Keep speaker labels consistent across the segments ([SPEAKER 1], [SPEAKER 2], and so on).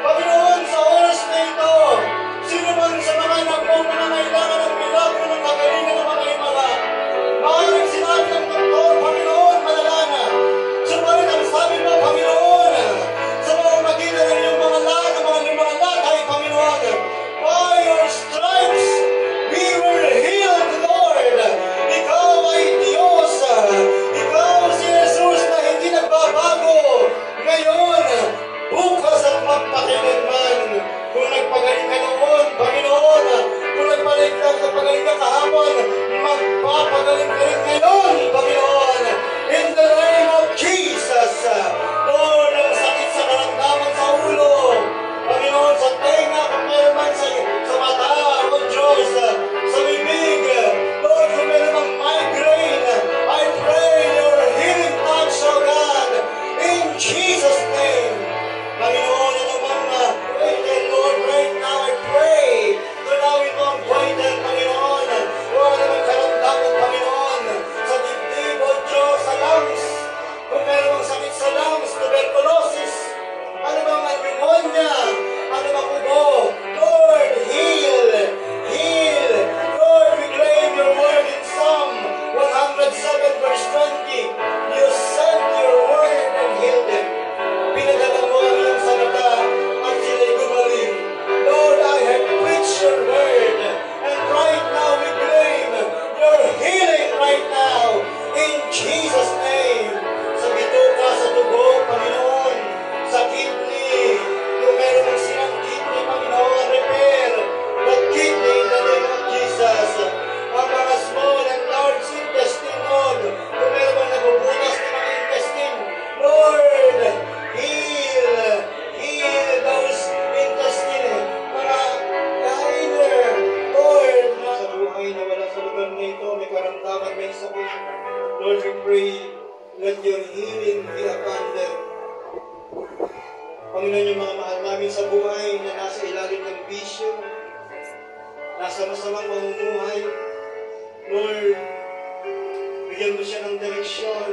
[SPEAKER 1] Panginoon, sa oras na ito, sino man sa mga anak mo na nangailangan ng milagro ng kagalingan ng mga himala, maaaring sinabi ng doktor, Panginoon, madala na. Subalit ang sabi mo, Panginoon, sa mga makita ng iyong mga latay, Panginoon, by your stripes, we were healed, Lord. Ikaw ay Diyos. Ikaw si Jesus na hindi nagbabago. Ngayon, bukas at magpakilanman. Kung nagpagaling ka noon, Panginoon, kung nagpagaling ka kahapon, magpapagaling ka rin ngayon, Panginoon. In the name of Jesus, Lord, ang sakit sa karamdaman sa ulo, Panginoon, sa tenga, kung meron man sa mata, O Diyos, sa bibig, Lord, kung meron mang migraine, I pray your healing touch, O God, in Jesus' name. Panginoon, ano mang waiting, Lord, right now, I pray, tunawin mo ang waiting, Panginoon, o ano mang karamdaman, Panginoon, sa dibdib, O Diyos, sa lungs, kung meron mang sakit sa lungs, tuberculosis, ano bang pneumonia, ano bang ubo, Lord, heal, heal. Lord, we claim your word in Psalm 107 verse 20. You sent your word and healed them. Pinadala mo ang iyong salita at sila'y gumaling. Lord, I have preached your word, and right now we claim your healing right now in Jesus' name. Sa bituka, sa dugo, Panginoon, sa kidney, kung meron ng silang kidney, Panginoon, repair the kidney in the name of Jesus. Ang mga small and large intestine, Lord, kung meron bang nabubutas ng mga intestine, Lord, heal those intestine, mga liner, Lord, sa buhay na wala sa lugar na ito, may karamdaman, may sakit, Lord, we pray, let your healing be upon them. Panginoon, yung mga mahal namin sa buhay na nasa ilalim ng bisyo, nasa masamang mamumuhay, Lord, bigyan mo siya ng direksyon.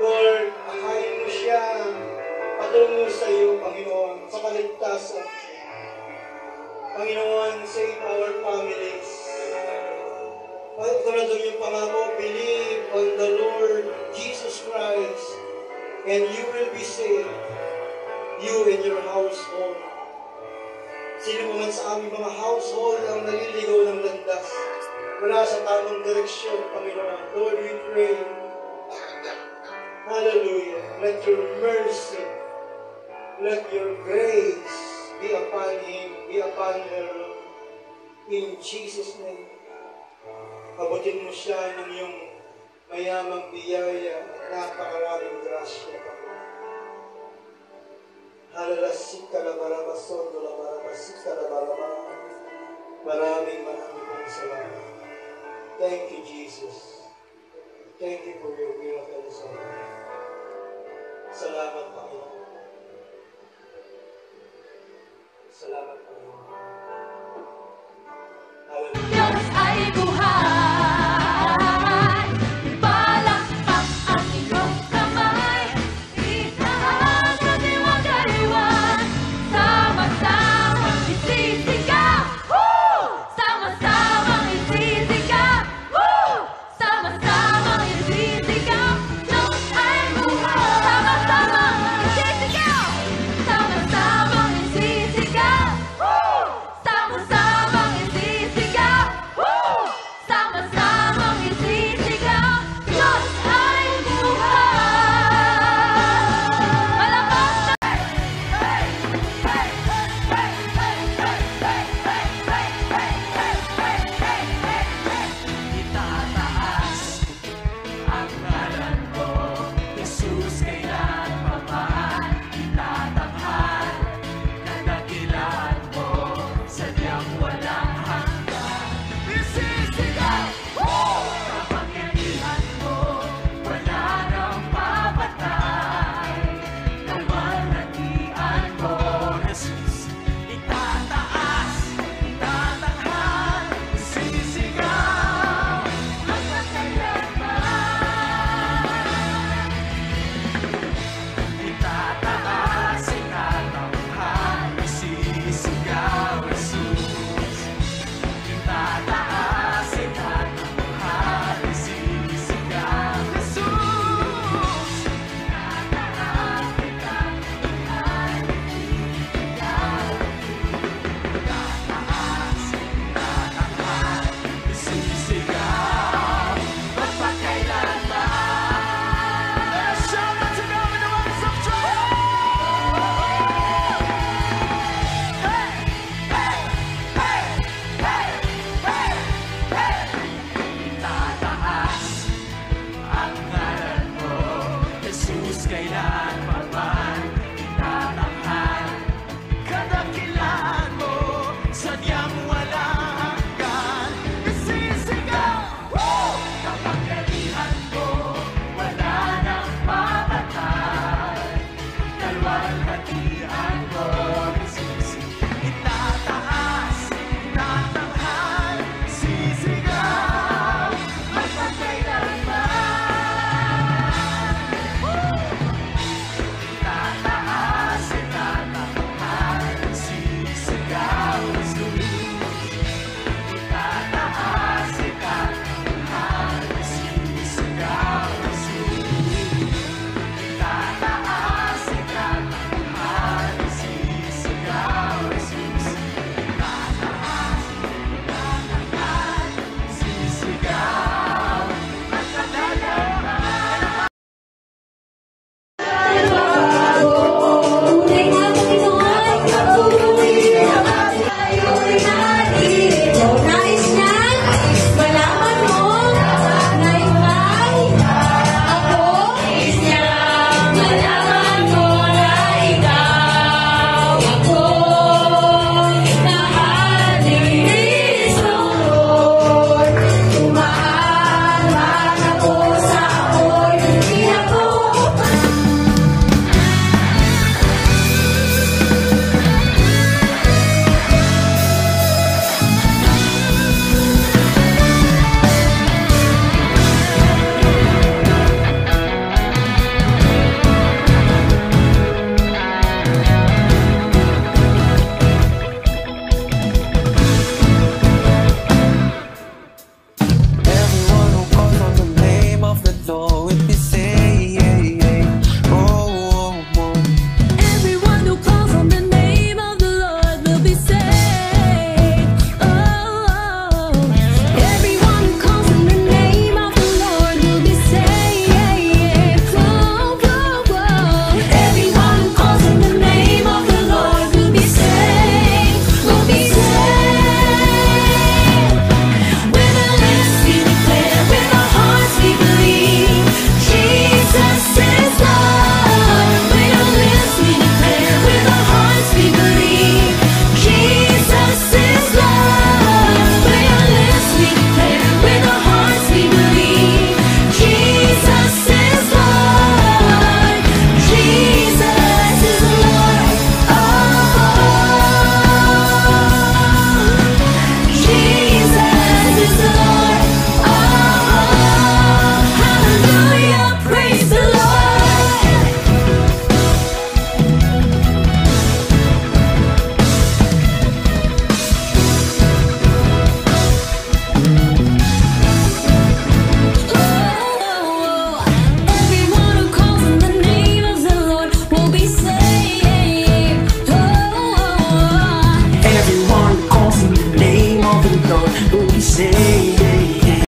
[SPEAKER 1] Lord, akayin mo siya patungo sa iyo, Panginoon, sa kaligtasan. Panginoon, save our families. Tulad ng iyong pangako, believe on the Lord Jesus Christ, and you will be saved, you and your household. Sino man sa aming mga household ang naliligaw ng landas, wala sa tamang direksyon, Panginoon. Lord, we pray, hallelujah, let your mercy, let your grace be upon him, be upon her, in Jesus' name. Abutin mo siya ng iyong mayamang biyaya at napakaraming grasya. Halalasika la barabasondo la barabasika la baraba. Maraming pong salamat. Thank you, Jesus. Thank you for your miracle, Lord. Salamat, Panginoon. Salamat, Panginoon.